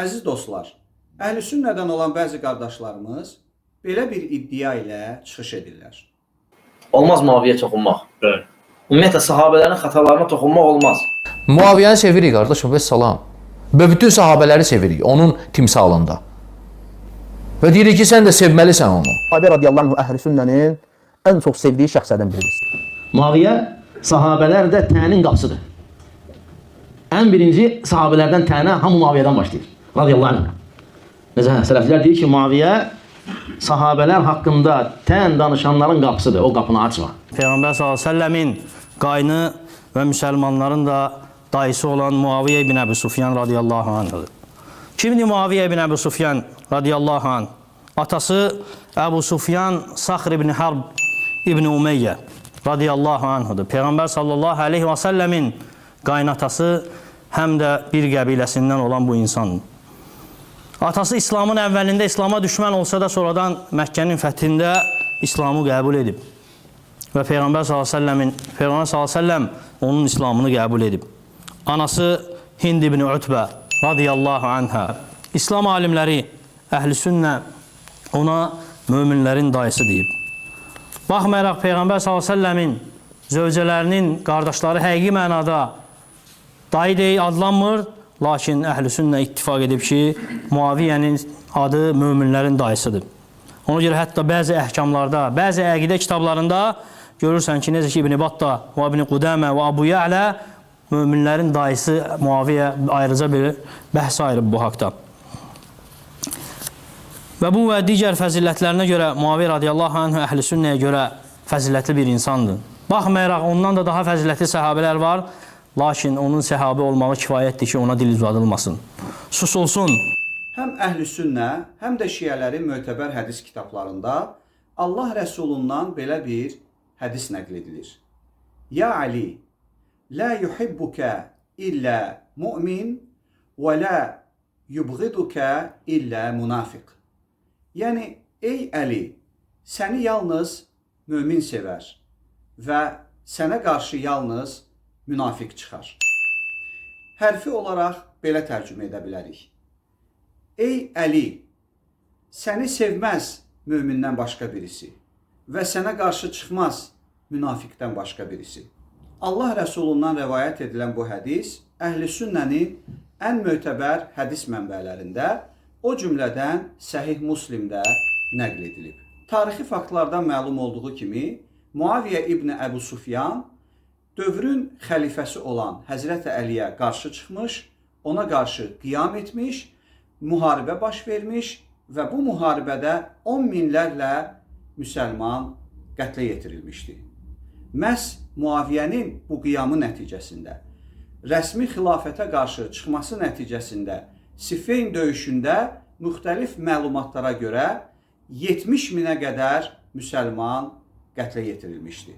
Əziz dostlar, Əhl-i Sünnədən olan bəzi qardaşlarımız belə bir iddia ilə çıxış edirlər. Olmaz Muaviyə toxunmaq. Bəli. Ümumiyyətlə, sahabələrin xatalarına toxunmaq olmaz. Muaviyyəni sevirik qardaşım, və salam. Və bütün sahabələri sevirik, onun timsalında. Və deyirik ki, sən də sevməlisən onu. Muaviyə radiyallahu anh Əhl-i Sünnənin ən çox sevdiyi şəxslərdən biridir. Muaviyə sahabələr də tənin qapısıdır. Ən birinci sahabələrdən tənə hamı Muaviyədən başlayır. Radiyallahu anh. Necə sələflər deyir ki, Muaviyə sahabələr haqqında tən danışanların qapısıdır. O qapını açma. Peyğəmbər s.ə.v-in qaynı və müsəlmanların da dayısı olan Muaviyə ibn Əbu Sufyan radiyallahu anh'dır. Kimdir Muaviyə ibn Əbu Sufyan radiyallahu anh? Atası Əbu Sufyan Saxr ibn Harb ibn Umeyyə radiyallahu anh'dır. Peyğəmbər sallallahu aleyhi və səlləmin qaynatası həm də bir qəbiləsindən olan bu insandır. Atası İslamın əvvəlində İslama düşmən olsa da sonradan Məkkənin fəthində İslamı qəbul edib. Və Peyğəmbər s.ə.v onun İslamını qəbul edib. Anası Hind ibn Utbə radiyallahu anhə. İslam alimləri, Əhl-i Sünnə ona möminlərin dayısı deyib. Baxmayaraq Peyğəmbər s.ə.v-in zövcələrinin qardaşları həqiqi mənada dayı deyə adlanmır, lakin Əhl-i Sünnə ittifaq edib ki, Muaviyyənin adı möminlərin dayısıdır. Ona görə hətta bəzi əhkamlarda, bəzi əqidə kitablarında görürsən ki, necə ki İbn Battə və İbn Qudəmə və Abu Ya'lə möminlərin dayısı Muaviyyə ayrıca bir bəhs ayırıb bu haqda. Və bu və digər fəzilətlərinə görə Muaviyyə radiyallahu anh Əhl-i Sünnəyə görə fəzilətli bir insandır. Baxmayaraq ondan da daha fəzilətli səhabələr var, lakin onun səhabə olmağı kifayətdir ki, ona dil uzadılmasın. Susulsun. Həm Əhl-i Sünnə, həm də şiələrin mötəbər hədis kitablarında Allah Rəsulundan belə bir hədis nəql edilir. Ya Ali, la yuhibbukə illə mu'min və la yubğidukə illə munafiq. Yəni, ey Əli, səni yalnız mömin sevər və sənə qarşı yalnız münafiq çıxar. Hərfi olaraq belə tərcümə edə bilərik. Ey Əli, səni sevməz mömindən başqa birisi və sənə qarşı çıxmaz münafiqdən başqa birisi. Allah Rəsulundan rəvayət edilən bu hədis Əhl-i Sünnənin ən mötəbər hədis mənbələrində, o cümlədən Səhih Müslimdə nəql edilib. Tarixi faktlardan məlum olduğu kimi, Muaviyə ibn Əbu Sufyan dövrün xəlifəsi olan Həzrət Əliyə qarşı çıxmış, ona qarşı qiyam etmiş, müharibə baş vermiş və bu müharibədə 10 minlərlə müsəlman qətlə yetirilmişdi. Məhz Muaviyyənin bu qiyamı nəticəsində, rəsmi xilafətə qarşı çıxması nəticəsində Siffeyn döyüşündə müxtəlif məlumatlara görə 70 minə qədər müsəlman qətlə yetirilmişdi.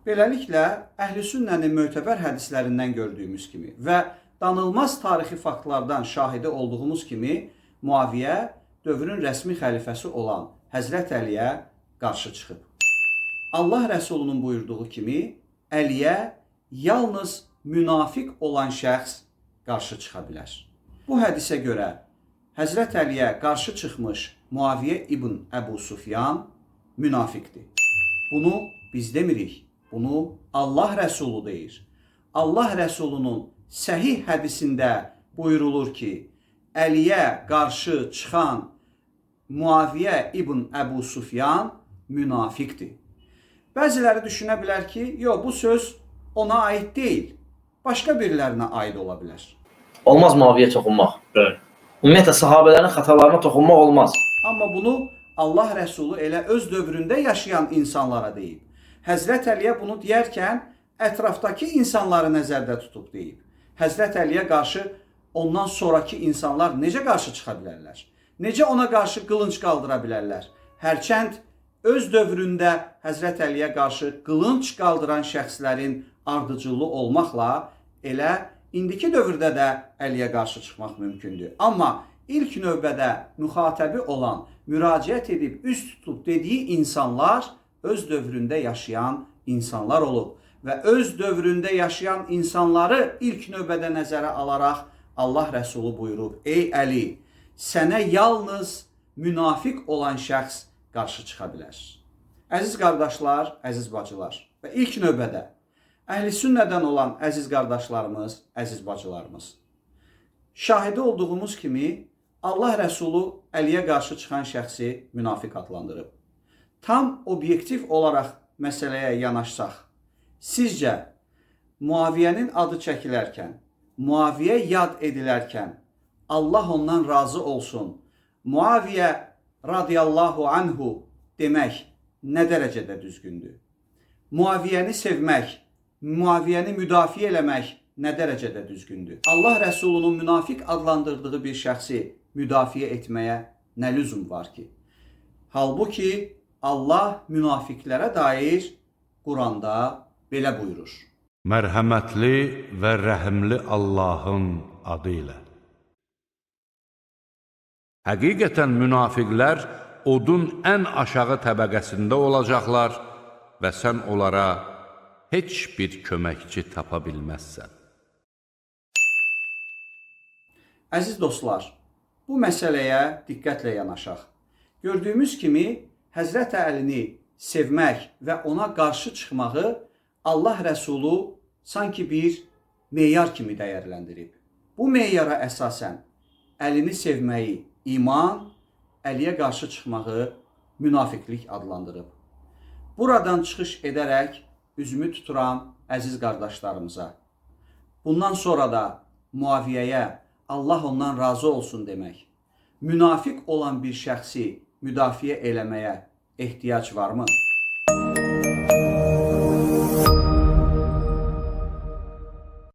Beləliklə, Əhl-i Sünnənin mötəbər hədislərindən gördüyümüz kimi və danılmaz tarixi faktlardan şahidi olduğumuz kimi Muaviyyə dövrün rəsmi xəlifəsi olan Həzrət Əliyə qarşı çıxıb. Allah Rəsulunun buyurduğu kimi Əliyə yalnız münafiq olan şəxs qarşı çıxa bilər. Bu hədisə görə Həzrət Əliyə qarşı çıxmış Muaviyyə ibn Əbu Sufyan münafiqdir. Bunu biz demirik. Bunu Allah Rəsulu deyir. Allah Rəsulunun səhih hədisində buyurulur ki, Əliyə qarşı çıxan Muaviyyə ibn Əbu Sufyan münafiqdir. Bəziləri düşünə bilər ki, yox, bu söz ona aid deyil, başqa birilərinə aid ola bilər. Olmaz Muaviyə toxunmaq. Bəli. Ümumiyyətlə, sahabələrin xatalarına toxunmaq olmaz. Amma bunu Allah Rəsulu elə öz dövründə yaşayan insanlara deyib. Həzrət Əliyə bunu deyərkən ətrafdakı insanları nəzərdə tutub deyib. Həzrət Əliyə qarşı ondan sonraki insanlar necə qarşı çıxa bilərlər? Necə ona qarşı qılınc qaldıra bilərlər? Hərçənd öz dövründə Həzrət Əliyə qarşı qılınc qaldıran şəxslərin ardıcıllı olmaqla elə indiki dövrdə də Əliyə qarşı çıxmaq mümkündür. Amma ilk növbədə müxatəbi olan, müraciət edib üst tutub dediyi insanlar öz dövründə yaşayan insanlar olub və öz dövründə yaşayan insanları ilk növbədə nəzərə alaraq Allah Rəsulu buyurub, ey Əli, sənə yalnız münafiq olan şəxs qarşı çıxa bilər. Əziz qardaşlar, əziz bacılar və ilk növbədə əhl-i sünnədən olan əziz qardaşlarımız, əziz bacılarımız. Şahidi olduğumuz kimi Allah Rəsulu Əliyə qarşı çıxan şəxsi münafiq adlandırıb. Tam obyektiv olaraq məsələyə yanaşsaq, sizcə Muaviyyənin adı çəkilərkən, Muaviyyə yad edilərkən Allah ondan razı olsun, Muaviyyə radiyallahu anhu demək nə dərəcədə düzgündür? Muaviyyəni sevmək, Muaviyyəni müdafiə eləmək nə dərəcədə düzgündür? Allah Rəsulunun münafiq adlandırdığı bir şəxsi müdafiə etməyə nə lüzum var ki? Halbuki Allah münafiqlərə dair Quranda belə buyurur. Mərhəmətli və rəhimli Allahın adı ilə. Həqiqətən münafiqlər odun ən aşağı təbəqəsində olacaqlar və sən onlara heç bir köməkçi tapa bilməzsən. Əziz dostlar, bu məsələyə diqqətlə yanaşaq. Gördüyümüz kimi Həzrət Əlini sevmək və ona qarşı çıxmağı Allah Rəsulu sanki bir meyar kimi dəyərləndirib. Bu meyara əsasən Əlini sevməyi iman, Əliyə qarşı çıxmağı münafiqlik adlandırıb. Buradan çıxış edərək üzümü tuturam əziz qardaşlarımıza. Bundan sonra da Muaviyyəyə Allah ondan razı olsun demək, münafiq olan bir şəxsi müdafiə eləməyə ehtiyac varmı?